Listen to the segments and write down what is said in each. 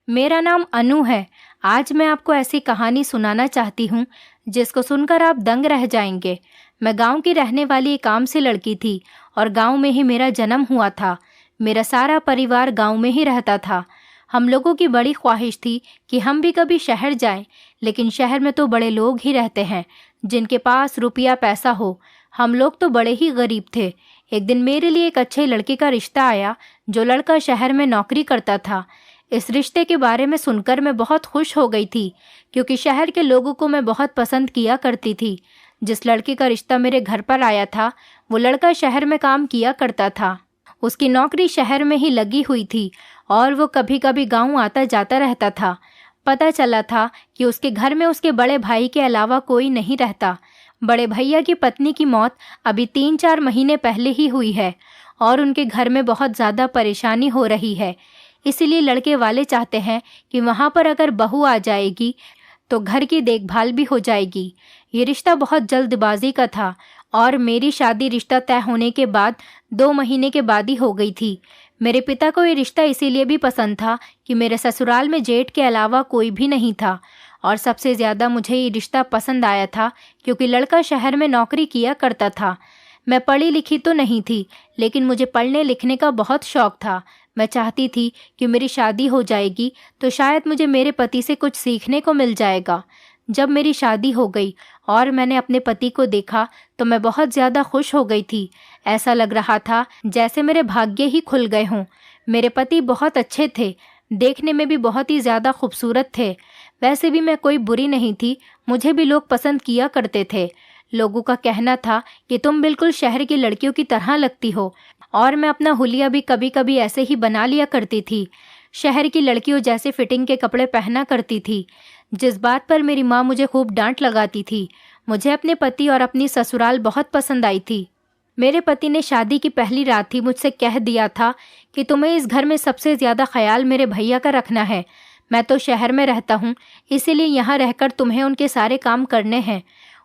मेरा नाम अनु है। आज मैं आपको ऐसी कहानी सुनाना चाहती हूँ जिसको सुनकर आप दंग रह जाएंगे। मैं गांव की रहने वाली एक आम सी लड़की थी और गांव में ही मेरा जन्म हुआ था। मेरा सारा परिवार गांव में ही रहता था। हम लोगों की बड़ी ख्वाहिश थी कि हम भी कभी शहर जाएं, लेकिन शहर में तो बड़े लोग ही रहते हैं जिनके पास रुपया पैसा हो। हम लोग तो बड़े ही गरीब थे। एक दिन मेरे लिए एक अच्छे लड़के का रिश्ता आया। जो लड़का शहर में नौकरी करता था। इस रिश्ते के बारे में सुनकर मैं बहुत खुश हो गई थी, क्योंकि शहर के लोगों को मैं बहुत पसंद किया करती थी। जिस लड़के का रिश्ता मेरे घर पर आया था, वो लड़का शहर में काम किया करता था। उसकी नौकरी शहर में ही लगी हुई थी और वो कभी कभी गांव आता जाता रहता था। पता चला था कि उसके घर में उसके बड़े भाई के अलावा कोई नहीं रहता। बड़े भैया की पत्नी की मौत अभी 3-4 महीने पहले ही हुई है और उनके घर में बहुत ज़्यादा परेशानी हो रही है। इसीलिए लड़के वाले चाहते हैं कि वहाँ पर अगर बहू आ जाएगी तो घर की देखभाल भी हो जाएगी। ये रिश्ता बहुत जल्दबाजी का था और मेरी शादी रिश्ता तय होने के बाद 2 महीने के बाद ही हो गई थी। मेरे पिता को ये रिश्ता इसीलिए भी पसंद था कि मेरे ससुराल में जेठ के अलावा कोई भी नहीं था, और सबसे ज़्यादा मुझे ये रिश्ता पसंद आया था क्योंकि लड़का शहर में नौकरी किया करता था। मैं पढ़ी लिखी तो नहीं थी, लेकिन मुझे पढ़ने लिखने का बहुत शौक था। मैं चाहती थी कि मेरी शादी हो जाएगी तो शायद मुझे मेरे पति से कुछ सीखने को मिल जाएगा। जब मेरी शादी हो गई और मैंने अपने पति को देखा तो मैं बहुत ज़्यादा खुश हो गई थी। ऐसा लग रहा था जैसे मेरे भाग्य ही खुल गए हों। मेरे पति बहुत अच्छे थे, देखने में भी बहुत ही ज़्यादा खूबसूरत थे। वैसे भी मैं कोई बुरी नहीं थी, मुझे भी लोग पसंद किया करते थे। लोगों का कहना था कि तुम बिल्कुल शहर की लड़कियों की तरह लगती हो, और मैं अपना हुलिया भी कभी कभी ऐसे ही बना लिया करती थी। शहर की लड़कियों जैसे फिटिंग के कपड़े पहना करती थी, जिस बात पर मेरी माँ मुझे खूब डांट लगाती थी। मुझे अपने पति और अपनी ससुराल बहुत पसंद आई थी। मेरे पति ने शादी की पहली रात ही मुझसे कह दिया था कि तुम्हें इस घर में सबसे ज़्यादा ख्याल मेरे भैया का रखना है। मैं तो शहर में रहता हूँ, इसीलिए यहाँ रहकर तुम्हें उनके सारे काम करने हैं।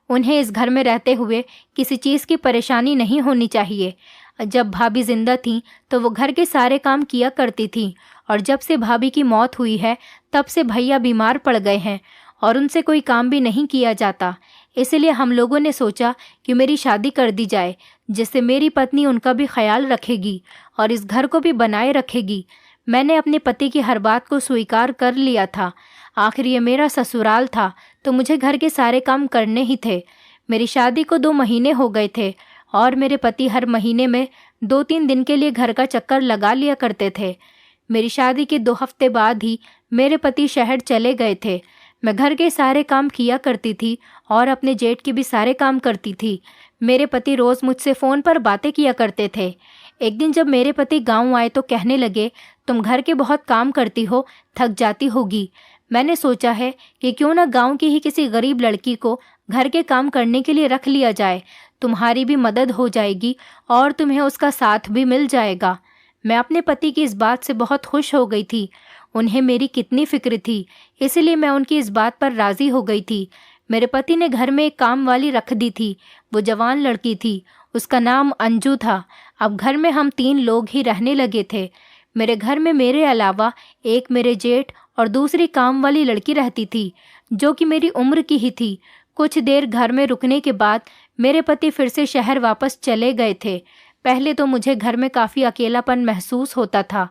उन्हें इस घर में रहते हुए किसी चीज़ की परेशानी नहीं होनी चाहिए। जब भाभी जिंदा थीं तो वो घर के सारे काम किया करती थीं, और जब से भाभी की मौत हुई है तब से भैया बीमार पड़ गए हैं और उनसे कोई काम भी नहीं किया जाता। इसलिए हम लोगों ने सोचा कि मेरी शादी कर दी जाए, जिससे मेरी पत्नी उनका भी ख्याल रखेगी और इस घर को भी बनाए रखेगी। मैंने अपने पति की हर बात को स्वीकार कर लिया था। आखिर ये मेरा ससुराल था तो मुझे घर के सारे काम करने ही थे। मेरी शादी को 2 महीने हो गए थे और मेरे पति हर महीने में 2-3 दिन के लिए घर का चक्कर लगा लिया करते थे। मेरी शादी के 2 हफ्ते बाद ही मेरे पति शहर चले गए थे। मैं घर के सारे काम किया करती थी और अपने जेठ के भी सारे काम करती थी। मेरे पति रोज़ मुझसे फ़ोन पर बातें किया करते थे। एक दिन जब मेरे पति गांव आए तो कहने लगे, तुम घर के बहुत काम करती हो, थक जाती होगी। मैंने सोचा है कि क्यों ना गांव की ही किसी गरीब लड़की को घर के काम करने के लिए रख लिया जाए। तुम्हारी भी मदद हो जाएगी और तुम्हें उसका साथ भी मिल जाएगा। मैं अपने पति की इस बात से बहुत खुश हो गई थी। उन्हें मेरी कितनी फिक्र थी, इसलिए मैं उनकी इस बात पर राज़ी हो गई थी। मेरे पति ने घर में एक काम वाली रख दी थी। वो जवान लड़की थी, उसका नाम अंजू था। अब घर में हम 3 लोग ही रहने लगे थे। मेरे घर में मेरे अलावा एक मेरे जेठ और दूसरी काम वाली लड़की रहती थी, जो कि मेरी उम्र की ही थी। कुछ देर घर में रुकने के बाद मेरे पति फिर से शहर वापस चले गए थे। पहले तो मुझे घर में काफ़ी अकेलापन महसूस होता था,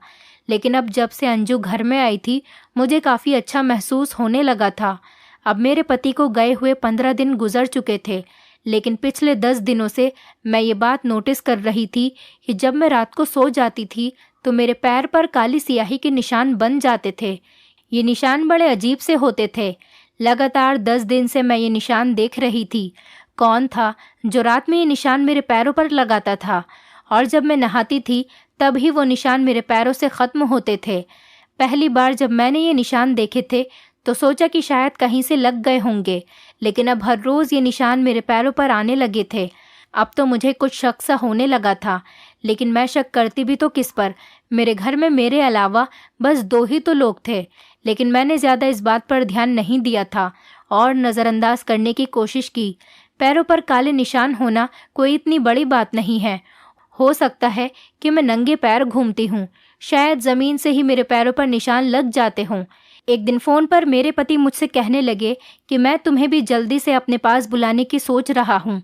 लेकिन अब जब से अंजू घर में आई थी मुझे काफ़ी अच्छा महसूस होने लगा था। अब मेरे पति को गए हुए 15 दिन गुजर चुके थे, लेकिन पिछले 10 दिनों से मैं ये बात नोटिस कर रही थी कि जब मैं रात को सो जाती थी तो मेरे पैर पर काली स्याही के निशान बन जाते थे। ये निशान बड़े अजीब से होते थे। लगातार 10 दिन से मैं ये निशान देख रही थी। कौन था जो रात में ये निशान मेरे पैरों पर लगाता था, और जब मैं नहाती थी तब ही वो निशान मेरे पैरों से ख़त्म होते थे। पहली बार जब मैंने ये निशान देखे थे तो सोचा कि शायद कहीं से लग गए होंगे, लेकिन अब हर रोज़ ये निशान मेरे पैरों पर आने लगे थे। अब तो मुझे कुछ शक सा होने लगा था, लेकिन मैं शक करती भी तो किस पर। मेरे घर में मेरे अलावा बस 2 ही तो लोग थे, लेकिन मैंने ज़्यादा इस बात पर ध्यान नहीं दिया था और नज़रअंदाज करने की कोशिश की। पैरों पर काले निशान होना कोई इतनी बड़ी बात नहीं है। हो सकता है कि मैं नंगे पैर घूमती हूँ। शायद ज़मीन से ही मेरे पैरों पर निशान लग जाते हों। एक दिन फ़ोन पर मेरे पति मुझसे कहने लगे कि मैं तुम्हें भी जल्दी से अपने पास बुलाने की सोच रहा हूँ।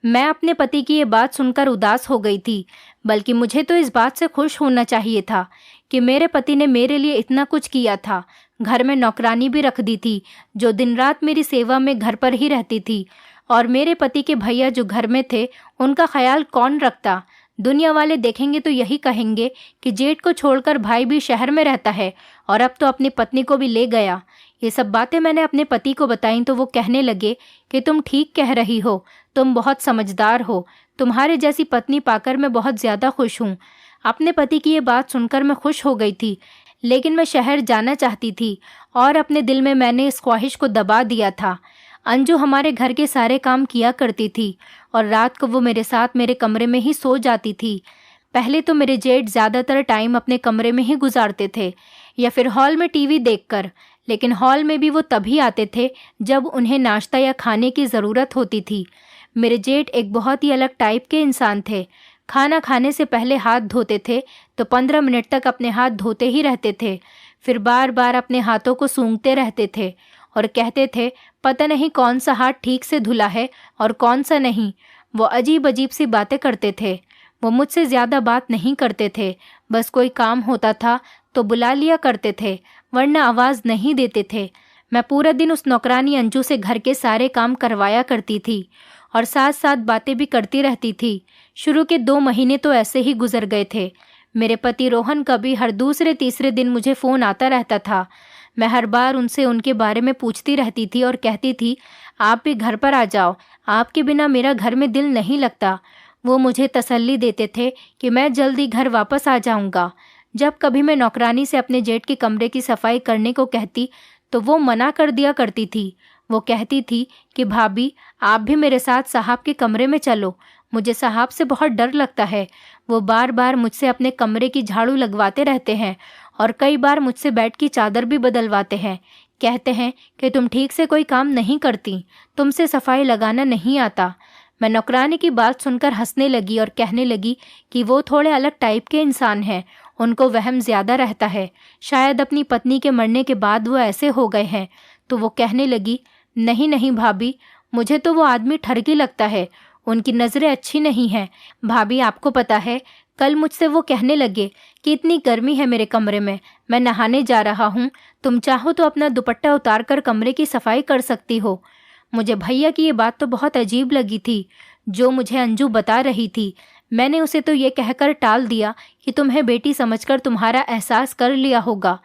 मैं अपने पति की ये बात सुनकर उदास हो गई थी, बल्कि मुझे तो इस बात से खुश होना चाहिए था कि मेरे पति ने मेरे लिए इतना कुछ किया था। घर में नौकरानी भी रख दी थी जो दिन रात मेरी सेवा में घर पर ही रहती थी, और मेरे पति के भैया जो घर में थे उनका ख्याल कौन रखता। दुनिया वाले देखेंगे तो यही कहेंगे कि जेठ को छोड़कर भाई भी शहर में रहता है और अब तो अपनी पत्नी को भी ले गया। ये सब बातें मैंने अपने पति को बताई तो वो कहने लगे कि तुम ठीक कह रही हो, तुम बहुत समझदार हो, तुम्हारे जैसी पत्नी पाकर मैं बहुत ज़्यादा खुश हूँ। अपने पति की ये बात सुनकर मैं खुश हो गई थी, लेकिन मैं शहर जाना चाहती थी और अपने दिल में मैंने इस ख्वाहिश को दबा दिया था। अंजू हमारे घर के सारे काम किया करती थी और रात को वो मेरे साथ मेरे कमरे में ही सो जाती थी। पहले तो मेरे जेठ ज़्यादातर टाइम अपने कमरे में ही गुजारते थे या फिर हॉल में टीवी देखकर, लेकिन हॉल में भी वो तभी आते थे जब उन्हें नाश्ता या खाने की ज़रूरत होती थी। मेरे जेठ एक बहुत ही अलग टाइप के इंसान थे। खाना खाने से पहले हाथ धोते थे तो 15 मिनट तक अपने हाथ धोते ही रहते थे, फिर बार बार अपने हाथों को सूंघते रहते थे और कहते थे पता नहीं कौन सा हाथ ठीक से धुला है और कौन सा नहीं। वो अजीब अजीब सी बातें करते थे। वो मुझसे ज़्यादा बात नहीं करते थे, बस कोई काम होता था तो बुला लिया करते थे, वरना आवाज़ नहीं देते थे। मैं पूरा दिन उस नौकरानी अंजू से घर के सारे काम करवाया करती थी और साथ साथ बातें भी करती रहती थी। शुरू के 2 महीने तो ऐसे ही गुजर गए थे। मेरे पति रोहन का भी हर दूसरे तीसरे दिन मुझे फ़ोन आता रहता था। मैं हर बार उनसे उनके बारे में पूछती रहती थी और कहती थी आप भी घर पर आ जाओ, आपके बिना मेरा घर में दिल नहीं लगता। वो मुझे तसल्ली देते थे कि मैं जल्दी घर वापस आ जाऊंगा। जब कभी मैं नौकरानी से अपने जेठ के कमरे की सफाई करने को कहती तो वो मना कर दिया करती थी। वो कहती थी कि भाभी आप भी मेरे साथ साहब के कमरे में चलो, मुझे साहब से बहुत डर लगता है। वो बार बार मुझसे अपने कमरे की झाड़ू लगवाते रहते हैं और कई बार मुझसे बेड की चादर भी बदलवाते हैं। कहते हैं कि तुम ठीक से कोई काम नहीं करती, तुमसे सफाई लगाना नहीं आता। मैं नौकरानी की बात सुनकर हंसने लगी और कहने लगी कि वो थोड़े अलग टाइप के इंसान हैं, उनको वहम ज़्यादा रहता है। शायद अपनी पत्नी के मरने के बाद वो ऐसे हो गए हैं। तो वो कहने लगी नहीं नहीं भाभी, मुझे तो वो आदमी ठरकी लगता है, उनकी नज़रें अच्छी नहीं हैं। भाभी आपको पता है, कल मुझसे वो कहने लगे कि इतनी गर्मी है मेरे कमरे में, मैं नहाने जा रहा हूँ, तुम चाहो तो अपना दुपट्टा उतार कर कमरे की सफाई कर सकती हो। मुझे भैया की ये बात तो बहुत अजीब लगी थी जो मुझे अंजू बता रही थी। मैंने उसे तो ये कहकर टाल दिया कि तुम्हें बेटी समझकर तुम्हारा एहसास कर लिया होगा।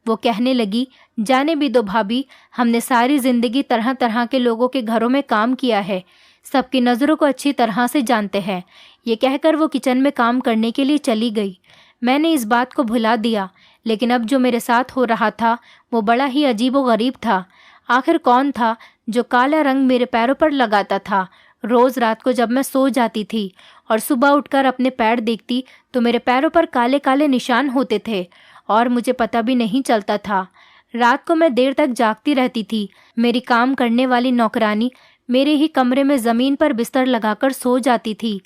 वो कहने लगी जाने भी दो भाभी, हमने सारी ज़िंदगी तरह तरह के लोगों के घरों में काम किया है, सबकी नज़रों को अच्छी तरह से जानते हैं। ये कहकर वो किचन में काम करने के लिए चली गई। मैंने इस बात को भुला दिया, लेकिन अब जो मेरे साथ हो रहा था वो बड़ा ही अजीब व गरीब था। आखिर कौन था जो काला रंग मेरे पैरों पर लगाता था? रोज़ रात को जब मैं सो जाती थी और सुबह उठकर अपने पैर देखती तो मेरे पैरों पर काले काले निशान होते थे और मुझे पता भी नहीं चलता था। रात को मैं देर तक जागती रहती थी। मेरी काम करने वाली नौकरानी मेरे ही कमरे में ज़मीन पर बिस्तर लगाकर सो जाती थी।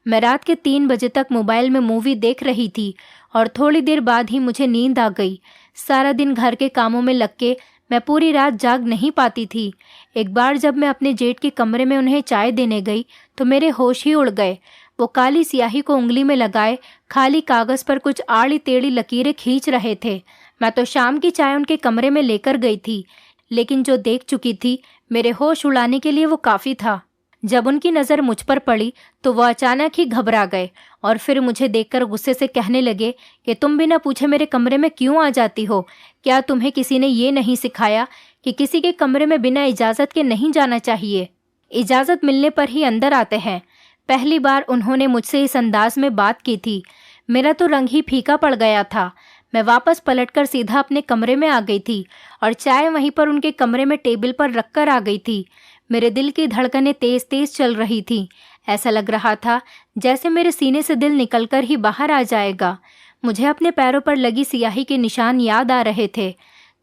मैं रात के 3 बजे तक मोबाइल में मूवी देख रही थी और थोड़ी देर बाद ही मुझे नींद आ गई। सारा दिन घर के कामों में लग के मैं पूरी रात जाग नहीं पाती थी। एक बार जब मैं अपने जेठ के कमरे में उन्हें चाय देने गई तो मेरे होश ही उड़ गए। वो काली स्याही को उंगली में लगाए खाली कागज़ पर कुछ आड़ी टेढ़ी लकीरें खींच रहे थे। मैं तो शाम की चाय उनके कमरे में लेकर गई थी, लेकिन जो देख चुकी थी मेरे होश उड़ाने के लिए वो काफ़ी था। जब उनकी नज़र मुझ पर पड़ी तो वो अचानक ही घबरा गए और फिर मुझे देखकर गुस्से से कहने लगे कि तुम बिना पूछे मेरे कमरे में क्यों आ जाती हो? क्या तुम्हें किसी ने ये नहीं सिखाया कि किसी के कमरे में बिना इजाज़त के नहीं जाना चाहिए? इजाज़त मिलने पर ही अंदर आते हैं। पहली बार उन्होंने मुझसे इस अंदाज में बात की थी। मेरा तो रंग ही फीका पड़ गया था। मैं वापस पलटकर सीधा अपने कमरे में आ गई थी और चाय वहीं पर उनके कमरे में टेबल पर रखकर आ गई थी। मेरे दिल की धड़कनें तेज तेज चल रही थी। ऐसा लग रहा था जैसे मेरे सीने से दिल निकलकर ही बाहर आ जाएगा। मुझे अपने पैरों पर लगी स्याही के निशान याद आ रहे थे।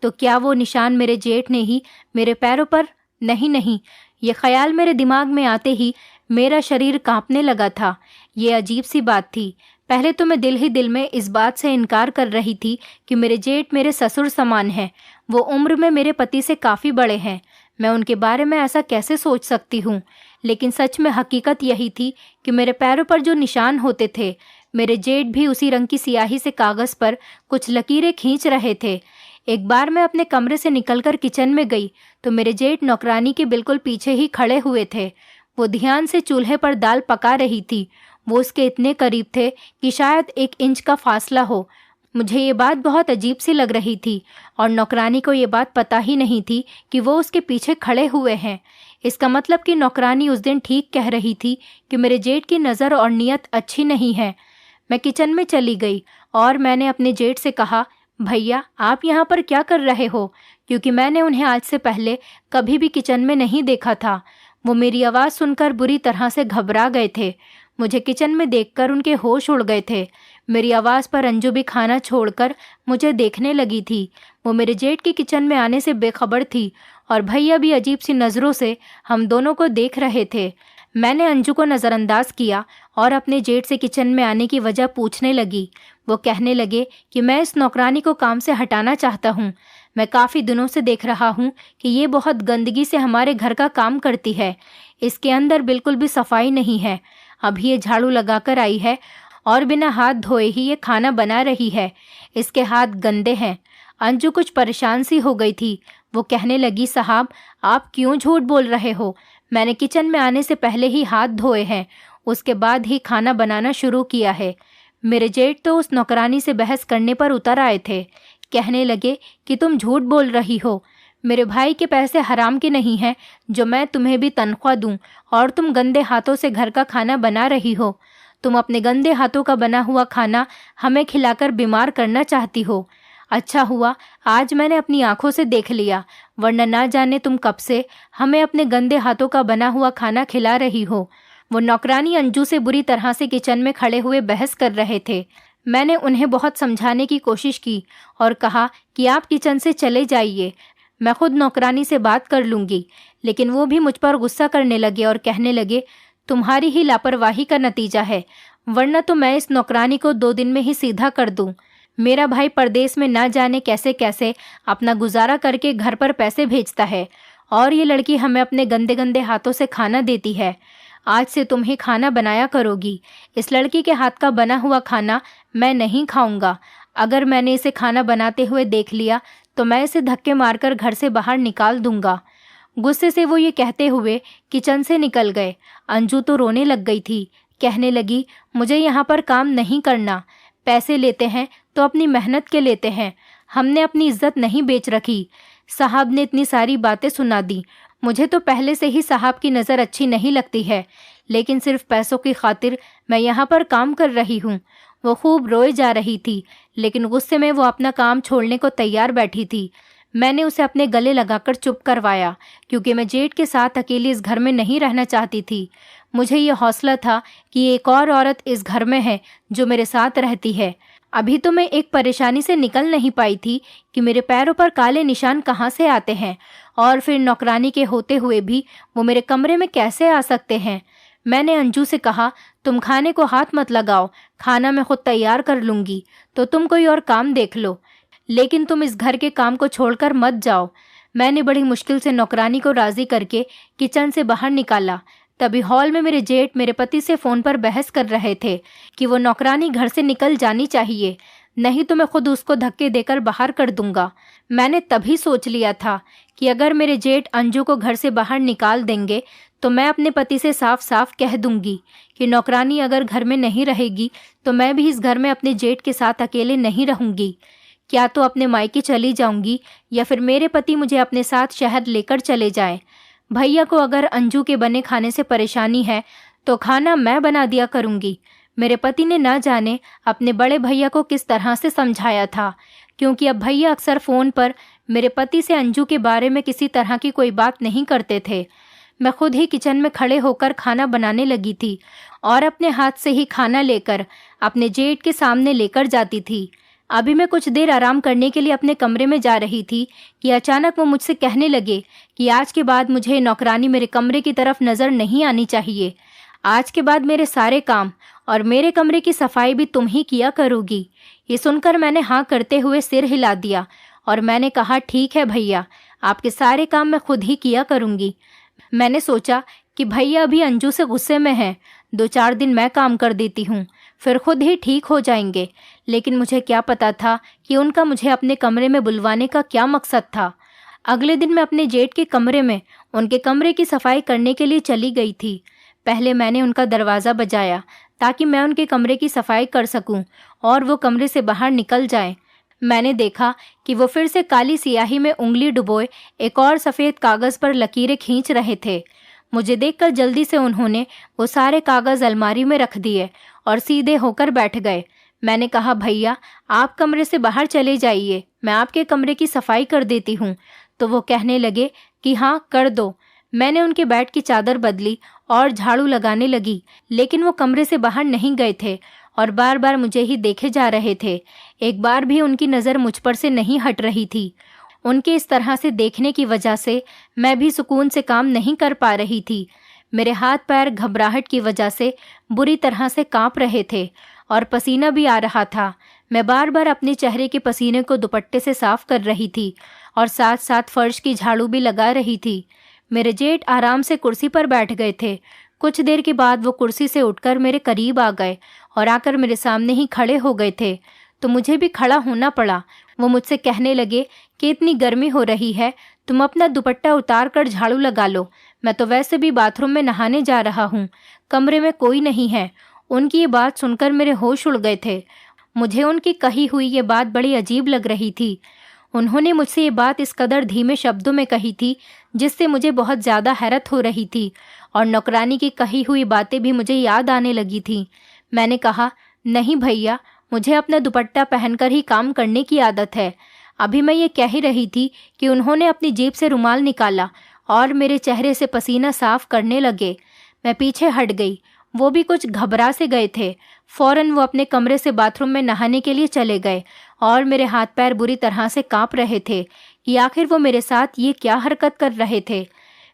तो क्या वो निशान मेरे जेठ ने ही मेरे पैरों पर? नहीं नहीं, ये ख्याल मेरे दिमाग में आते ही मेरा शरीर कांपने लगा था। ये अजीब सी बात थी। पहले तो मैं दिल ही दिल में इस बात से इनकार कर रही थी कि मेरे जेठ मेरे ससुर समान हैं। वो उम्र में मेरे पति से काफ़ी बड़े हैं। मैं उनके बारे में ऐसा कैसे सोच सकती हूँ। लेकिन सच में हकीकत यही थी कि मेरे पैरों पर जो निशान होते थे, मेरे जेठ भी उसी रंग की स्याही से कागज़ पर कुछ लकीरें खींच रहे थे। एक बार मैं अपने कमरे से निकलकर किचन में गई तो मेरे जेठ नौकरानी के बिल्कुल पीछे ही खड़े हुए थे। वो ध्यान से चूल्हे पर दाल पका रही थी। वो उसके इतने करीब थे कि शायद 1 इंच का फासला हो। मुझे ये बात बहुत अजीब सी लग रही थी और नौकरानी को ये बात पता ही नहीं थी कि वो उसके पीछे खड़े हुए हैं। इसका मतलब कि नौकरानी उस दिन ठीक कह रही थी कि मेरे जेठ की नज़र और नीयत अच्छी नहीं है। मैं किचन में चली गई और मैंने अपने जेठ से कहा, भैया आप यहाँ पर क्या कर रहे हो? क्योंकि मैंने उन्हें आज से पहले कभी भी किचन में नहीं देखा था। वो मेरी आवाज़ सुनकर बुरी तरह से घबरा गए थे। मुझे किचन में देखकर उनके होश उड़ गए थे। मेरी आवाज़ पर अंजू भी खाना छोड़कर मुझे देखने लगी थी। वो मेरे जेठ के किचन में आने से बेखबर थी और भैया भी अजीब सी नज़रों से हम दोनों को देख रहे थे। मैंने अंजू को नज़रअंदाज किया और अपने जेठ से किचन में आने की वजह पूछने लगी। वो कहने लगे कि मैं इस नौकरानी को काम से हटाना चाहता हूँ। मैं काफ़ी दिनों से देख रहा हूँ कि ये बहुत गंदगी से हमारे घर का काम करती है। इसके अंदर बिल्कुल भी सफाई नहीं है। अभी ये झाड़ू लगाकर आई है और बिना हाथ धोए ही ये खाना बना रही है। इसके हाथ गंदे हैं। अंजू कुछ परेशान सी हो गई थी। वो कहने लगी, साहब आप क्यों झूठ बोल रहे हो? मैंने किचन में आने से पहले ही हाथ धोए हैं, उसके बाद ही खाना बनाना शुरू किया है। मेरे जेठ तो उस नौकरानी से बहस करने पर उतर आए थे। कहने लगे कि तुम झूठ बोल रही हो। मेरे भाई के पैसे हराम के नहीं हैं जो मैं तुम्हें भी तनख्वाह दूं और तुम गंदे हाथों से घर का खाना बना रही हो। तुम अपने गंदे हाथों का बना हुआ खाना हमें खिलाकर बीमार करना चाहती हो। अच्छा हुआ आज मैंने अपनी आंखों से देख लिया, वरना ना जाने तुम कब से हमें अपने गंदे हाथों का बना हुआ खाना खिला रही हो। वो नौकरानी अंजू से बुरी तरह से किचन में खड़े हुए बहस कर रहे थे। मैंने उन्हें बहुत समझाने की कोशिश की और कहा कि आप किचन से चले जाइए, मैं खुद नौकरानी से बात कर लूँगी। लेकिन वो भी मुझ पर गुस्सा करने लगे और कहने लगे, तुम्हारी ही लापरवाही का नतीजा है, वरना तो मैं इस नौकरानी को 2 दिन में ही सीधा कर दूं। मेरा भाई परदेश में ना जाने कैसे कैसे अपना गुजारा करके घर पर पैसे भेजता है और ये लड़की हमें अपने गंदे गंदे हाथों से खाना देती है। आज से तुम ही खाना बनाया करोगी। इस लड़की के हाथ का बना हुआ खाना मैं नहीं खाऊंगा। अगर मैंने इसे खाना बनाते हुए देख लिया तो मैं इसे धक्के मारकर घर से बाहर निकाल दूंगा। गुस्से से वो ये कहते हुए किचन से निकल गए। अंजू तो रोने लग गई थी। कहने लगी, मुझे यहाँ पर काम नहीं करना। पैसे लेते हैं तो अपनी मेहनत के लेते हैं। हमने अपनी इज्जत नहीं बेच रखी। साहब ने इतनी सारी बातें सुना दी। मुझे तो पहले से ही साहब की नज़र अच्छी नहीं लगती है, लेकिन सिर्फ पैसों की खातिर मैं यहाँ पर काम कर रही हूँ। वो खूब रोए जा रही थी, लेकिन गुस्से में वो अपना काम छोड़ने को तैयार बैठी थी। मैंने उसे अपने गले लगाकर चुप करवाया, क्योंकि मैं जेठ के साथ अकेली इस घर में नहीं रहना चाहती थी। मुझे ये हौसला था कि एक और औरत इस घर में है जो मेरे साथ रहती है। अभी तो मैं एक परेशानी से निकल नहीं पाई थी कि मेरे पैरों पर काले निशान कहाँ से आते हैं, और फिर नौकरानी के होते हुए भी वो मेरे कमरे में कैसे आ सकते हैं। मैंने अंजू से कहा, तुम खाने को हाथ मत लगाओ, खाना मैं खुद तैयार कर लूँगी, तो तुम कोई और काम देख लो, लेकिन तुम इस घर के काम को छोड़कर मत जाओ। मैंने बड़ी मुश्किल से नौकरानी को राज़ी करके किचन से बाहर निकाला। तभी हॉल में मेरे जेठ मेरे पति से फ़ोन पर बहस कर रहे थे कि वो नौकरानी घर से निकल जानी चाहिए, नहीं तो मैं खुद उसको धक्के देकर बाहर कर दूंगा। मैंने तभी सोच लिया था कि अगर मेरे जेठ अंजू को घर से बाहर निकाल देंगे तो मैं अपने पति से साफ साफ कह दूंगी कि नौकरानी अगर घर में नहीं रहेगी तो मैं भी इस घर में अपने जेठ के साथ अकेले नहीं रहूंगी। क्या तो अपने मायके चली जाऊंगी या फिर मेरे पति मुझे अपने साथ शहर लेकर चले जाएं। भैया को अगर अंजू के बने खाने से परेशानी है तो खाना मैं बना दिया करूंगी। मेरे पति ने ना जाने अपने बड़े भैया को किस तरह से समझाया था, क्योंकि अब भैया अक्सर फ़ोन पर मेरे पति से अंजू के बारे में किसी तरह की कोई बात नहीं करते थे। मैं खुद ही किचन में खड़े होकर खाना बनाने लगी थी और अपने हाथ से ही खाना लेकर अपने जेठ के सामने लेकर जाती थी। अभी मैं कुछ देर आराम करने के लिए अपने कमरे में जा रही थी कि अचानक वो मुझसे कहने लगे कि आज के बाद मुझे नौकरानी मेरे कमरे की तरफ नज़र नहीं आनी चाहिए। आज के बाद मेरे सारे काम और मेरे कमरे की सफाई भी तुम ही किया करोगी। ये सुनकर मैंने हाँ करते हुए सिर हिला दिया और मैंने कहा, ठीक है भैया, आपके सारे काम मैं खुद ही किया करूँगी। मैंने सोचा कि भैया अभी अंजू से गुस्से में हैं, 2-4 दिन मैं काम कर देती हूँ, फिर खुद ही ठीक हो जाएंगे। लेकिन मुझे क्या पता था कि उनका मुझे अपने कमरे में बुलवाने का क्या मकसद था। अगले दिन मैं अपने जेठ के कमरे में उनके कमरे की सफाई करने के लिए चली गई थी। पहले मैंने उनका दरवाज़ा बजाया ताकि मैं उनके कमरे की सफाई कर सकूं और वो कमरे से बाहर निकल जाएं। मैंने देखा कि वो फिर से काली सियाही में उंगली डुबोए एक और सफ़ेद कागज़ पर लकीरें खींच रहे थे। मुझे देखकर जल्दी से उन्होंने वो सारे कागज़ अलमारी में रख दिए और सीधे होकर बैठ गए। मैंने कहा, भैया आप कमरे से बाहर चले जाइए, मैं आपके कमरे की सफाई कर देती हूँ। तो वो कहने लगे कि हाँ कर दो। मैंने उनके बेड की चादर बदली और झाड़ू लगाने लगी, लेकिन वो कमरे से बाहर नहीं गए थे और बार बार मुझे ही देखे जा रहे थे। एक बार भी उनकी नज़र मुझ पर से नहीं हट रही थी। उनके इस तरह से देखने की वजह से मैं भी सुकून से काम नहीं कर पा रही थी। मेरे हाथ पैर घबराहट की वजह से बुरी तरह से कांप रहे थे और पसीना भी आ रहा था। मैं बार बार अपने चेहरे के पसीने को दुपट्टे से साफ कर रही थी और साथ साथ फर्श की झाड़ू भी लगा रही थी। मेरे जेठ आराम से कुर्सी पर बैठ गए थे। कुछ देर के बाद वो कुर्सी से उठकर मेरे करीब आ गए और आकर मेरे सामने ही खड़े हो गए थे, तो मुझे भी खड़ा होना पड़ा। वो मुझसे कहने लगे कि इतनी गर्मी हो रही है, तुम अपना दुपट्टा उतार कर झाड़ू लगा लो, मैं तो वैसे भी बाथरूम में नहाने जा रहा हूँ, कमरे में कोई नहीं है। उनकी ये बात सुनकर मेरे होश उड़ गए थे। मुझे उनकी कही हुई ये बात बड़ी अजीब लग रही थी। उन्होंने मुझसे ये बात इस कदर धीमे शब्दों में कही थी जिससे मुझे बहुत ज़्यादा हैरत हो रही थी और नौकरानी की कही हुई बातें भी मुझे याद आने लगी थी। मैंने कहा, नहीं भैया, मुझे अपना दुपट्टा पहनकर ही काम करने की आदत है। अभी मैं ये कह ही रही थी कि उन्होंने अपनी जेब से रुमाल निकाला और मेरे चेहरे से पसीना साफ करने लगे। मैं पीछे हट गई। वो भी कुछ घबरा से गए थे। फौरन वो अपने कमरे से बाथरूम में नहाने के लिए चले गए और मेरे हाथ पैर बुरी तरह से कांप रहे थे कि आखिर वो मेरे साथ ये क्या हरकत कर रहे थे।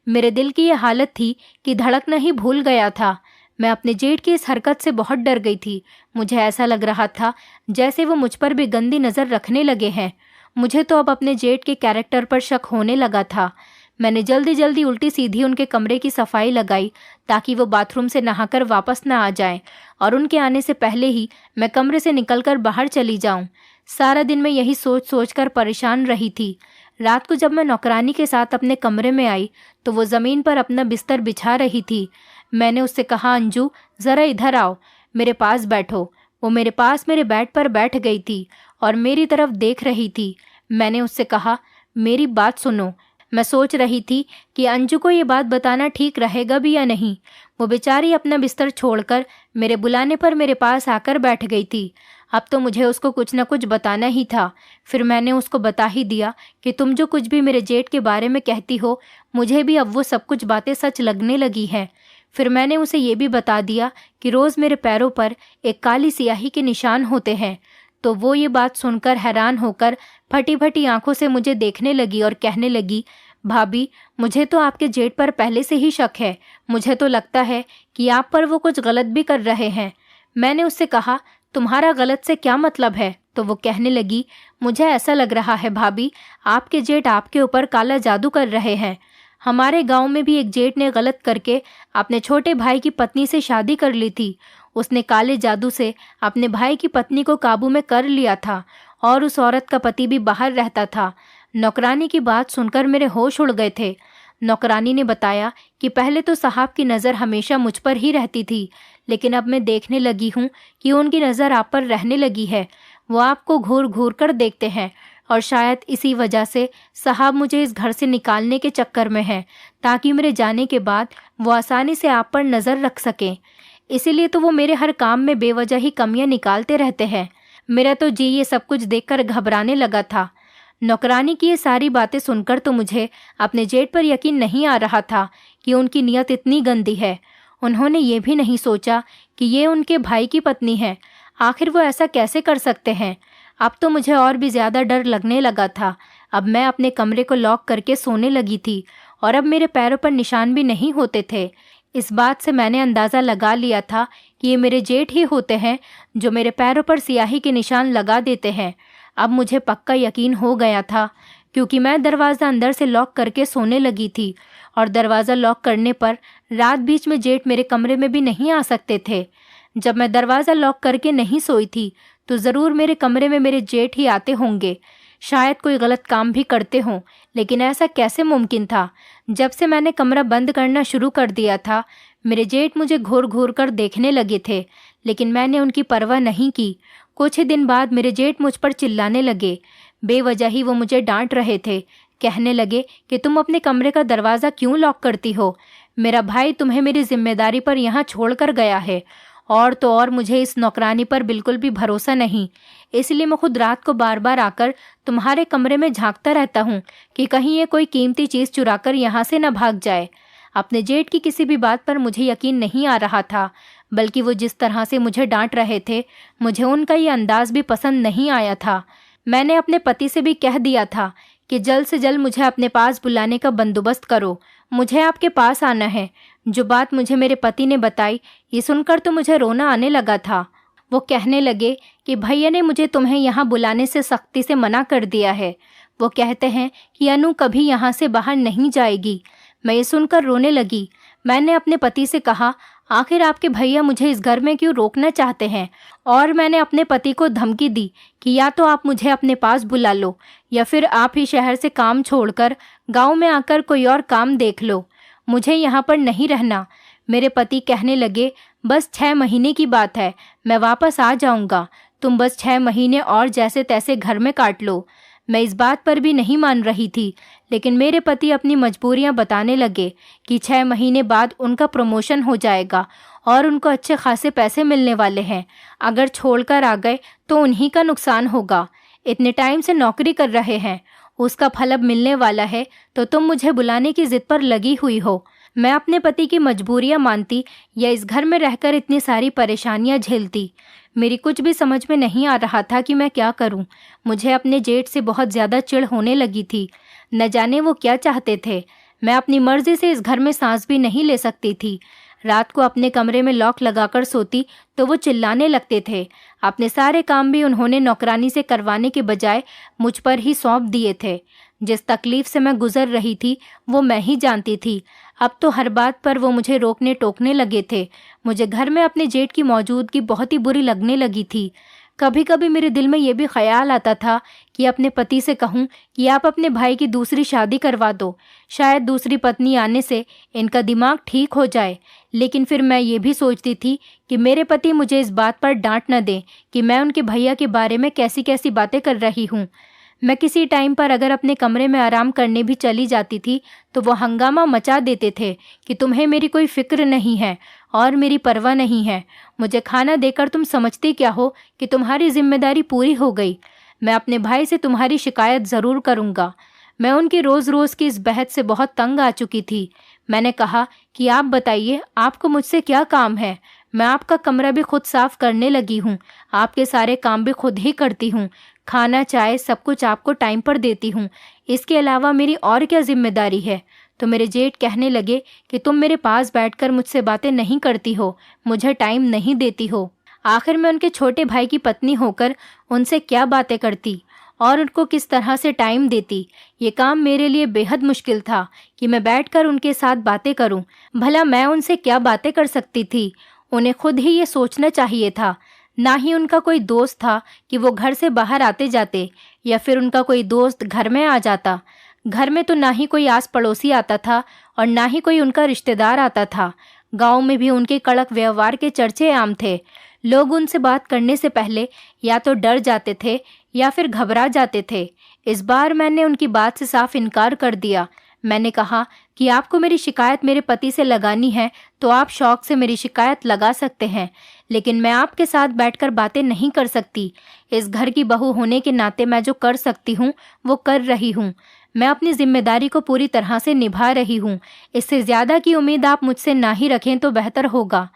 मेरे दिल की ये हालत थी कि धड़कना ही भूल गया था। मैं अपने जेठ की इस हरकत से बहुत डर गई थी। मुझे ऐसा लग रहा था जैसे वो मुझ पर भी गंदी नज़र रखने लगे हैं। मुझे तो अब अपने जेठ के कैरेक्टर पर शक होने लगा था। मैंने जल्दी जल्दी उल्टी सीधी उनके कमरे की सफाई लगाई ताकि वो बाथरूम से नहाकर वापस न आ जाएं और उनके आने से पहले ही मैं कमरे से निकलकर बाहर चली जाऊं। सारा दिन मैं यही सोच सोच कर परेशान रही थी। रात को जब मैं नौकरानी के साथ अपने कमरे में आई तो वो ज़मीन पर अपना बिस्तर बिछा रही थी। मैंने उससे कहा, अंजू ज़रा इधर आओ, मेरे पास बैठो। वो मेरे पास मेरे बेड पर बैठ गई थी और मेरी तरफ देख रही थी। मैंने उससे कहा, मेरी बात सुनो। मैं सोच रही थी कि अंजू को ये बात बताना ठीक रहेगा भी या नहीं। वो बेचारी अपना बिस्तर छोड़कर मेरे बुलाने पर मेरे पास आकर बैठ गई थी। अब तो मुझे उसको कुछ न कुछ बताना ही था। फिर मैंने उसको बता ही दिया कि तुम जो कुछ भी मेरे जेठ के बारे में कहती हो, मुझे भी अब वो सब कुछ बातें सच लगने लगी हैं। फिर मैंने उसे ये भी बता दिया कि रोज़ मेरे पैरों पर एक काली सियाही के निशान होते हैं। तो वो ये बात सुनकर हैरान होकर फटी फटी आंखों से मुझे देखने लगी और कहने लगी, भाभी, मुझे तो आपके जेठ पर पहले से ही शक है। मुझे तो लगता है कि आप पर वो कुछ गलत भी कर रहे हैं। मैंने उससे कहा, तुम्हारा गलत से क्या मतलब है? तो वो कहने लगी, मुझे ऐसा लग रहा है भाभी, आपके जेठ आपके ऊपर काला जादू कर रहे हैं। हमारे गांव में भी एक जेठ ने गलत करके अपने छोटे भाई की पत्नी से शादी कर ली थी। उसने काले जादू से अपने भाई की पत्नी को काबू में कर लिया था और उस औरत का पति भी बाहर रहता था। नौकरानी की बात सुनकर मेरे होश उड़ गए थे। नौकरानी ने बताया कि पहले तो साहब की नज़र हमेशा मुझ पर ही रहती थी, लेकिन अब मैं देखने लगी हूँ कि उनकी नज़र आप पर रहने लगी है। वो आपको घूर घूर कर देखते हैं और शायद इसी वजह से साहब मुझे इस घर से निकालने के चक्कर में हैं, ताकि मेरे जाने के बाद वो आसानी से आप पर नज़र रख सकें। इसीलिए तो वो मेरे हर काम में बेवजह ही कमियां निकालते रहते हैं। मेरा तो जी ये सब कुछ देखकर घबराने लगा था। नौकरानी की ये सारी बातें सुनकर तो मुझे अपने जेठ पर यकीन नहीं आ रहा था कि उनकी नीयत इतनी गंदी है। उन्होंने ये भी नहीं सोचा कि ये उनके भाई की पत्नी है। आखिर वो ऐसा कैसे कर सकते हैं? अब तो मुझे और भी ज़्यादा डर लगने लगा था। अब मैं अपने कमरे को लॉक करके सोने लगी थी और अब मेरे पैरों पर निशान भी नहीं होते थे। इस बात से मैंने अंदाज़ा लगा लिया था कि ये मेरे जेठ ही होते हैं जो मेरे पैरों पर स्याही के निशान लगा देते हैं। अब मुझे पक्का यकीन हो गया था, क्योंकि मैं दरवाज़ा अंदर से लॉक करके सोने लगी थी और दरवाज़ा लॉक करने पर रात बीच में जेठ मेरे कमरे में भी नहीं आ सकते थे। जब मैं दरवाज़ा लॉक करके नहीं सोई थी तो ज़रूर मेरे कमरे में मेरे जेठ ही आते होंगे। शायद कोई गलत काम भी करते हों, लेकिन ऐसा कैसे मुमकिन था? जब से मैंने कमरा बंद करना शुरू कर दिया था, मेरे जेठ मुझे घूर घूर कर देखने लगे थे, लेकिन मैंने उनकी परवाह नहीं की। कुछ ही दिन बाद मेरे जेठ मुझ पर चिल्लाने लगे। बेवजह ही वो मुझे डांट रहे थे। कहने लगे कि तुम अपने कमरे का दरवाज़ा क्यों लॉक करती हो? मेरा भाई तुम्हें मेरी जिम्मेदारी पर यहाँ छोड़ कर गया है, और तो और मुझे इस नौकरानी पर बिल्कुल भी भरोसा नहीं। इसलिए मैं खुद रात को बार बार आकर तुम्हारे कमरे में झांकता रहता हूँ कि कहीं ये कोई कीमती चीज़ चुराकर यहाँ से न भाग जाए। अपने जेठ की किसी भी बात पर मुझे यकीन नहीं आ रहा था, बल्कि वो जिस तरह से मुझे डांट रहे थे, मुझे उनका ये अंदाज भी पसंद नहीं आया था। मैंने अपने पति से भी कह दिया था कि जल्द से जल्द मुझे अपने पास बुलाने का बंदोबस्त करो, मुझे आपके पास आना है। जो बात मुझे मेरे पति ने बताई, ये सुनकर तो मुझे रोना आने लगा था। वो कहने लगे कि भैया ने मुझे तुम्हें यहाँ बुलाने से सख्ती से मना कर दिया है। वो कहते हैं कि अनु कभी यहाँ से बाहर नहीं जाएगी। मैं ये सुनकर रोने लगी। मैंने अपने पति से कहा, आखिर आपके भैया मुझे इस घर में क्यों रोकना चाहते हैं? और मैंने अपने पति को धमकी दी कि या तो आप मुझे अपने पास बुला लो, या फिर आप ही शहर से काम छोड़कर गांव में आकर कोई और काम देख लो। मुझे यहाँ पर नहीं रहना। मेरे पति कहने लगे, बस 6 महीने की बात है, मैं वापस आ जाऊँगा। तुम बस 6 महीने और जैसे तैसे घर में काट लो। मैं इस बात पर भी नहीं मान रही थी, लेकिन मेरे पति अपनी मजबूरियां बताने लगे कि 6 महीने बाद उनका प्रमोशन हो जाएगा और उनको अच्छे खासे पैसे मिलने वाले हैं। अगर छोड़कर आ गए तो उन्हीं का नुकसान होगा। इतने टाइम से नौकरी कर रहे हैं, उसका फल अब मिलने वाला है, तो तुम मुझे बुलाने की जिद पर लगी हुई हो। मैं अपने पति की मजबूरियां मानती या इस घर में रहकर इतनी सारी परेशानियां झेलती? मेरी कुछ भी समझ में नहीं आ रहा था कि मैं क्या करूं। मुझे अपने जेठ से बहुत ज़्यादा चिढ़ होने लगी थी। न जाने वो क्या चाहते थे। मैं अपनी मर्जी से इस घर में सांस भी नहीं ले सकती थी। रात को अपने कमरे में लॉक लगाकर सोती तो वो चिल्लाने लगते थे। अपने सारे काम भी उन्होंने नौकरानी से करवाने के बजाय मुझ पर ही सौंप दिए थे। जिस तकलीफ से मैं गुजर रही थी वो मैं ही जानती थी। अब तो हर बात पर वो मुझे रोकने टोकने लगे थे। मुझे घर में अपने जेठ की मौजूदगी बहुत ही बुरी लगने लगी थी। कभी कभी मेरे दिल में ये भी ख्याल आता था कि अपने पति से कहूँ कि आप अपने भाई की दूसरी शादी करवा दो, शायद दूसरी पत्नी आने से इनका दिमाग ठीक हो जाए। लेकिन फिर मैं ये भी सोचती थी कि मेरे पति मुझे इस बात पर डांट न दें कि मैं उनके भैया के बारे में कैसी कैसी बातें कर रही हूँ। मैं किसी टाइम पर अगर अपने कमरे में आराम करने भी चली जाती थी तो वो हंगामा मचा देते थे कि तुम्हें मेरी कोई फिक्र नहीं है और मेरी परवाह नहीं है। मुझे खाना देकर तुम समझती क्या हो कि तुम्हारी जिम्मेदारी पूरी हो गई। मैं अपने भाई से तुम्हारी शिकायत ज़रूर करूँगा। मैं उनकी रोज़ रोज़ की इस बहस से बहुत तंग आ चुकी थी। मैंने कहा कि आप बताइए, आपको मुझसे क्या काम है? मैं आपका कमरा भी खुद साफ करने लगी हूँ, आपके सारे काम भी खुद ही करती हूँ, खाना चाय सब कुछ आपको टाइम पर देती हूँ। इसके अलावा मेरी और क्या जिम्मेदारी है? तो मेरे जेठ कहने लगे कि तुम मेरे पास बैठकर मुझसे बातें नहीं करती हो, मुझे टाइम नहीं देती हो। आखिर मैं उनके छोटे भाई की पत्नी होकर उनसे क्या बातें करती और उनको किस तरह से टाइम देती? ये काम मेरे लिए बेहद मुश्किल था कि मैं बैठकर उनके साथ बातें करूं। भला मैं उनसे क्या बातें कर सकती थी? उन्हें खुद ही ये सोचना चाहिए था। ना ही उनका कोई दोस्त था कि वो घर से बाहर आते जाते, या फिर उनका कोई दोस्त घर में आ जाता। घर में तो ना ही कोई आस पड़ोसी आता था और ना ही कोई उनका रिश्तेदार आता था। गांव में भी उनके कड़क व्यवहार के चर्चे आम थे। लोग उनसे बात करने से पहले या तो डर जाते थे या फिर घबरा जाते थे। इस बार मैंने उनकी बात से साफ इनकार कर दिया। मैंने कहा कि आपको मेरी शिकायत मेरे पति से लगानी है तो आप शौक से मेरी शिकायत लगा सकते हैं, लेकिन मैं आपके साथ बैठकर बातें नहीं कर सकती। इस घर की बहू होने के नाते मैं जो कर सकती हूँ वो कर रही हूँ। मैं अपनी जिम्मेदारी को पूरी तरह से निभा रही हूँ। इससे ज़्यादा की उम्मीद आप मुझसे ना ही रखें तो बेहतर होगा।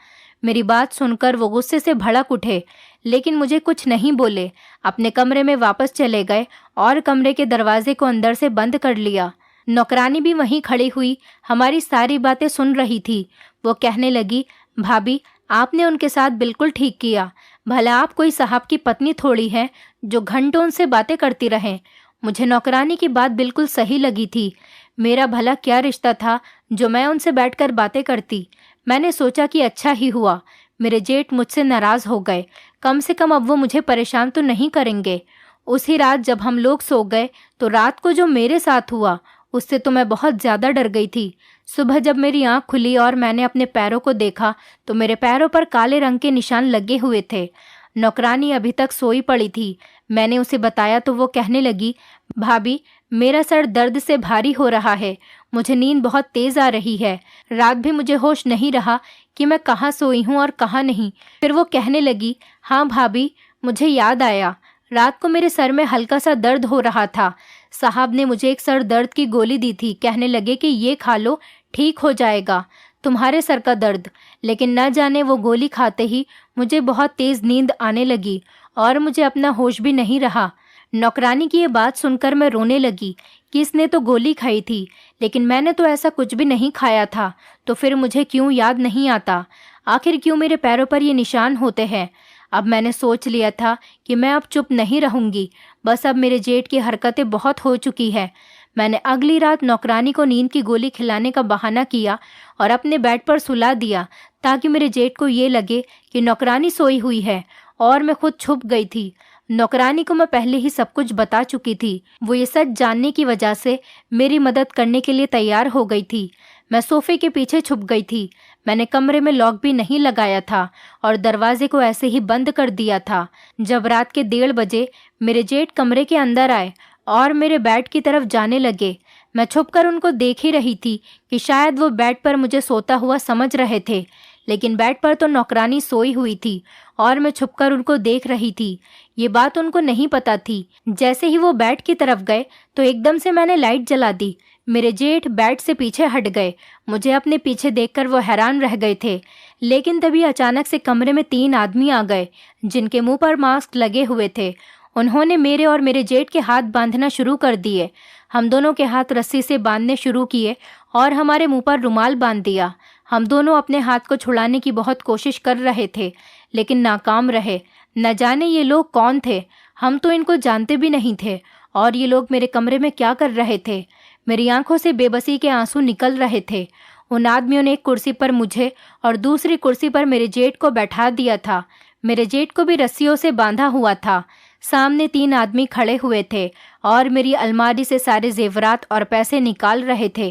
मेरी बात सुनकर वो गुस्से से भड़क उठे, लेकिन मुझे कुछ नहीं बोले। अपने कमरे में वापस चले गए और कमरे के दरवाजे को अंदर से बंद कर लिया। नौकरानी भी वहीं खड़ी हुई हमारी सारी बातें सुन रही थी। वो कहने लगी, भाभी आपने उनके साथ बिल्कुल ठीक किया। भला आप कोई साहब की पत्नी थोड़ी हैं जो घंटों उनसे बातें करती रहें। मुझे नौकरानी की बात बिल्कुल सही लगी थी। मेरा भला क्या रिश्ता था जो मैं उनसे बैठकर बातें करती। मैंने सोचा कि अच्छा ही हुआ, मेरे जेठ मुझसे नाराज हो गए। कम से कम अब वो मुझे परेशान तो नहीं करेंगे। उसी रात जब हम लोग सो गए तो रात को जो मेरे साथ हुआ उससे तो मैं बहुत ज़्यादा डर गई थी। सुबह जब मेरी आंख खुली और मैंने अपने पैरों को देखा तो मेरे पैरों पर काले रंग के निशान लगे हुए थे। नौकरानी अभी तक सोई पड़ी थी। मैंने उसे बताया तो वो कहने लगी, भाभी, मेरा सर दर्द से भारी हो रहा है, मुझे नींद बहुत तेज आ रही है। रात भी मुझे होश नहीं रहा कि मैं कहाँ सोई हूँ और कहाँ नहीं। फिर वो कहने लगी, हाँ भाभी, मुझे याद आया, रात को मेरे सर में हल्का सा दर्द हो रहा था। साहब ने मुझे एक सर दर्द की गोली दी थी, कहने लगे कि ये खा लो, ठीक हो जाएगा तुम्हारे सर का दर्द। लेकिन न जाने वो गोली खाते ही मुझे बहुत तेज नींद आने लगी और मुझे अपना होश भी नहीं रहा। नौकरानी की ये बात सुनकर मैं रोने लगी कि इसने तो गोली खाई थी, लेकिन मैंने तो ऐसा कुछ भी नहीं खाया था। तो फिर मुझे क्यों याद नहीं आता, आखिर क्यों मेरे पैरों पर ये निशान होते हैं। अब मैंने सोच लिया था कि मैं अब चुप नहीं रहूंगी। बस अब मेरे जेठ की हरकतें बहुत हो चुकी है। मैंने अगली रात नौकरानी को नींद की गोली खिलाने का बहाना किया और अपने बेड पर सुला दिया ताकि मेरे जेठ को ये लगे कि नौकरानी सोई हुई है और मैं खुद छुप गई थी। नौकरानी को मैं पहले ही सब कुछ बता चुकी थी। वो ये सच जानने की वजह से मेरी मदद करने के लिए तैयार हो गई थी। मैं सोफे के पीछे छुप गई थी। मैंने कमरे में लॉक भी नहीं लगाया था और दरवाजे को ऐसे ही बंद कर दिया था। जब रात के 1:30 बजे मेरे जेठ कमरे के अंदर आए और मेरे बेड की तरफ जाने लगे, मैं छुपकर उनको देख ही रही थी कि शायद वो बेड पर मुझे सोता हुआ समझ रहे थे, लेकिन बेड पर तो नौकरानी सोई हुई थी और मैं छुपकर उनको देख रही थी। ये बात उनको नहीं पता थी। जैसे ही वो बेड की तरफ गए तो एकदम से मैंने लाइट जला दी। मेरे जेठ बेड से पीछे हट गए। मुझे अपने पीछे देखकर वो हैरान रह गए थे। लेकिन तभी अचानक से कमरे में 3 आदमी आ गए जिनके मुंह पर मास्क लगे हुए थे। उन्होंने मेरे और मेरे जेठ के हाथ बांधना शुरू कर दिए। हम दोनों के हाथ रस्सी से बांधने शुरू किए और हमारे मुंह पर रुमाल बांध दिया। हम दोनों अपने हाथ को छुड़ाने की बहुत कोशिश कर रहे थे, लेकिन नाकाम रहे। न जाने ये लोग कौन थे, हम तो इनको जानते भी नहीं थे और ये लोग मेरे कमरे में क्या कर रहे थे। मेरी आंखों से बेबसी के आंसू निकल रहे थे। उन आदमियों ने एक कुर्सी पर मुझे और दूसरी कुर्सी पर मेरे जेठ को बैठा दिया था। मेरे जेठ को भी रस्सियों से बांधा हुआ था। सामने 3 आदमी खड़े हुए थे और मेरी अलमारी से सारे जेवरात और पैसे निकाल रहे थे।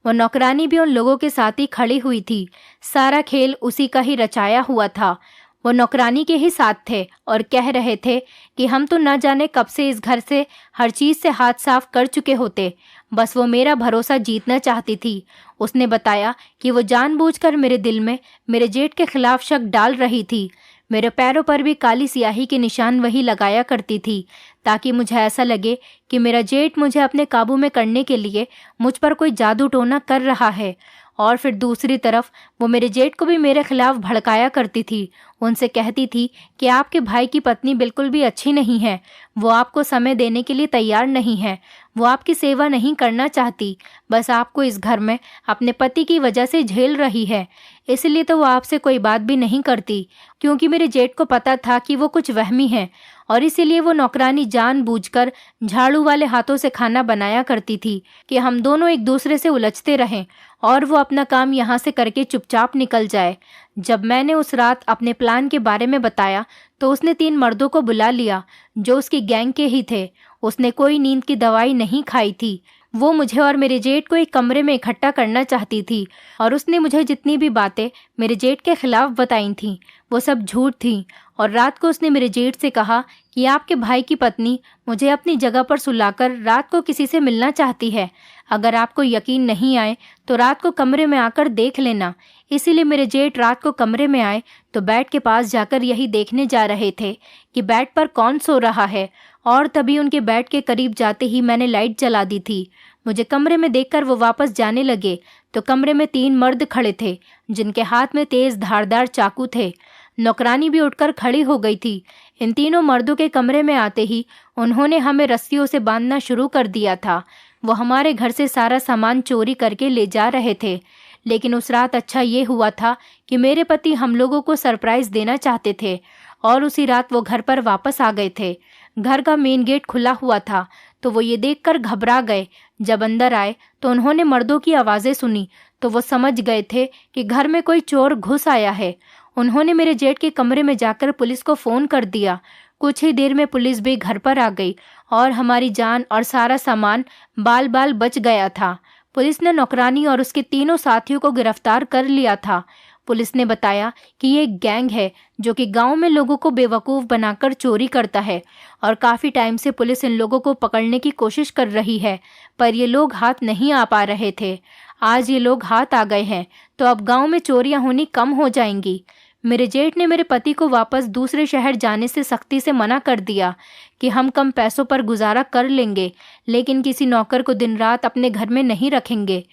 वो नौकरानी भी उन लोगों के साथ ही खड़ी हुई थी। सारा खेल उसी का ही रचाया हुआ था। वो नौकरानी के ही साथ थे और कह रहे थे कि हम तो न जाने कब से इस घर से हर चीज से हाथ साफ कर चुके होते, बस वो मेरा भरोसा जीतना चाहती थी। उसने बताया कि वो जानबूझकर मेरे दिल में मेरे जेठ के खिलाफ शक डाल रही थी। मेरे पैरों पर भी काली स्याही के निशान वही लगाया करती थी ताकि मुझे ऐसा लगे कि मेरा जेठ मुझे अपने काबू में करने के लिए मुझ पर कोई जादू टोना कर रहा है। और फिर दूसरी तरफ वो मेरे जेठ को भी मेरे खिलाफ भड़काया करती थी। उनसे कहती थी कि आपके भाई की पत्नी बिल्कुल भी अच्छी नहीं है, वो आपको समय देने के लिए तैयार नहीं है, वो आपकी सेवा नहीं करना चाहती, बस आपको इस घर में अपने पति की वजह से झेल रही है, इसलिए तो वो आपसे कोई बात भी नहीं करती। क्योंकि मेरे जेठ को पता था कि वो कुछ वहमी है और इसीलिए वो नौकरानी जानबूझकर झाड़ू वाले हाथों से खाना बनाया करती थी कि हम दोनों एक दूसरे से उलझते रहें और वो अपना काम यहाँ से करके चुपचाप निकल जाए। जब मैंने उस रात अपने प्लान के बारे में बताया तो उसने 3 मर्दों को बुला लिया जो उसकी गैंग के ही थे। उसने कोई नींद की दवाई नहीं खाई थी। वो मुझे और मेरे जेठ को एक कमरे में इकट्ठा करना चाहती थी और उसने मुझे जितनी भी बातें मेरे जेठ के खिलाफ बताई थीं वो सब झूठ थीं। और रात को उसने मेरे जेठ से कहा कि आपके भाई की पत्नी मुझे अपनी जगह पर सुलाकर रात को किसी से मिलना चाहती है। अगर आपको यकीन नहीं आए तो रात को कमरे में आकर देख लेना। इसीलिए मेरे जेठ रात को कमरे में आए तो बेड के पास जाकर यही देखने जा रहे थे कि बेड पर कौन सो रहा है, और तभी उनके बेड के करीब जाते ही मैंने लाइट जला दी थी। मुझे कमरे में देखकर वो वापस जाने लगे तो कमरे में 3 मर्द खड़े थे जिनके हाथ में तेज धारदार चाकू थे। नौकरानी भी उठकर खड़ी हो गई थी। इन तीनों मर्दों के कमरे में आते ही उन्होंने हमें रस्सियों से बांधना शुरू कर दिया था। वो हमारे घर से सारा सामान चोरी करके ले जा रहे थे, लेकिन उस रात अच्छा ये हुआ था कि मेरे पति हम लोगों को सरप्राइज देना चाहते थे और उसी रात वो घर पर वापस आ गए थे। घर का मेन गेट खुला हुआ था तो वो ये देखकर घबरा गए। जब अंदर आए तो उन्होंने मर्दों की आवाज़ें सुनी तो वो समझ गए थे कि घर में कोई चोर घुस आया है। उन्होंने मेरे जेठ के कमरे में जाकर पुलिस को फ़ोन कर दिया। कुछ ही देर में पुलिस भी घर पर आ गई और हमारी जान और सारा सामान बाल बाल बच गया था। पुलिस ने नौकरानी और उसके तीनों साथियों को गिरफ्तार कर लिया था। पुलिस ने बताया कि ये एक गैंग है जो कि गांव में लोगों को बेवकूफ़ बनाकर चोरी करता है और काफ़ी टाइम से पुलिस इन लोगों को पकड़ने की कोशिश कर रही है, पर ये लोग हाथ नहीं आ पा रहे थे। आज ये लोग हाथ आ गए हैं तो अब गांव में चोरियां होनी कम हो जाएंगी। मेरे जेठ ने मेरे पति को वापस दूसरे शहर जाने से सख्ती से मना कर दिया कि हम कम पैसों पर गुजारा कर लेंगे, लेकिन किसी नौकर को दिन रात अपने घर में नहीं रखेंगे।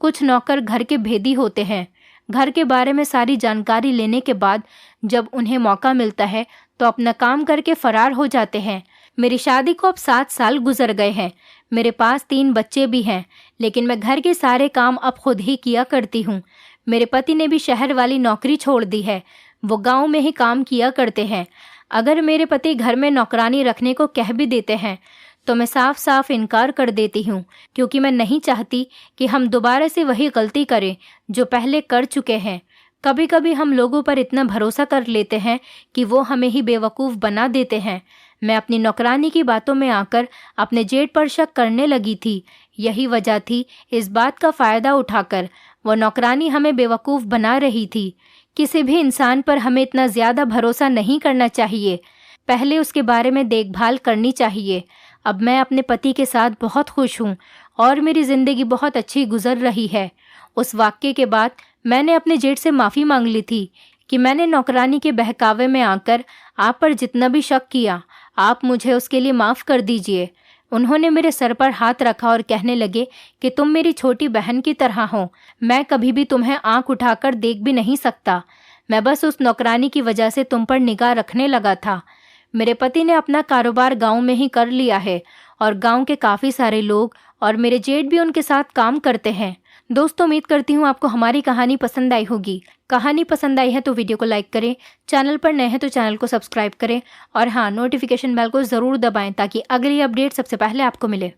कुछ नौकर घर के भेदी होते हैं। घर के बारे में सारी जानकारी लेने के बाद जब उन्हें मौका मिलता है तो अपना काम करके फरार हो जाते हैं। मेरी शादी को अब 7 साल गुजर गए हैं। मेरे पास 3 बच्चे भी हैं, लेकिन मैं घर के सारे काम अब खुद ही किया करती हूँ। मेरे पति ने भी शहर वाली नौकरी छोड़ दी है, वो गांव में ही काम किया करते हैं। अगर मेरे पति घर में नौकरानी रखने को कह भी देते हैं तो मैं साफ साफ इनकार कर देती हूँ, क्योंकि मैं नहीं चाहती कि हम दोबारा से वही गलती करें जो पहले कर चुके हैं। कभी कभी हम लोगों पर इतना भरोसा कर लेते हैं कि वो हमें ही बेवकूफ़ बना देते हैं। मैं अपनी नौकरानी की बातों में आकर अपने जेठ पर शक करने लगी थी। यही वजह थी, इस बात का फ़ायदा उठाकर वो नौकरानी हमें बेवकूफ़ बना रही थी। किसी भी इंसान पर हमें इतना ज़्यादा भरोसा नहीं करना चाहिए, पहले उसके बारे में देखभाल करनी चाहिए। अब मैं अपने पति के साथ बहुत खुश हूँ और मेरी ज़िंदगी बहुत अच्छी गुजर रही है। उस वाक़ये के बाद मैंने अपने जेठ से माफ़ी मांग ली थी कि मैंने नौकरानी के बहकावे में आकर आप पर जितना भी शक किया, आप मुझे उसके लिए माफ़ कर दीजिए। उन्होंने मेरे सर पर हाथ रखा और कहने लगे कि तुम मेरी छोटी बहन की तरह हो, मैं कभी भी तुम्हें आंख उठाकर देख भी नहीं सकता। मैं बस उस नौकरानी की वजह से तुम पर निगाह रखने लगा था। मेरे पति ने अपना कारोबार गांव में ही कर लिया है और गांव के काफ़ी सारे लोग और मेरे जेठ भी उनके साथ काम करते हैं। दोस्तों, उम्मीद करती हूँ आपको हमारी कहानी पसंद आई होगी। कहानी पसंद आई है तो वीडियो को लाइक करें, चैनल पर नए हैं तो चैनल को सब्सक्राइब करें और हाँ, नोटिफिकेशन बेल को ज़रूर दबाएं ताकि अगली अपडेट सबसे पहले आपको मिले।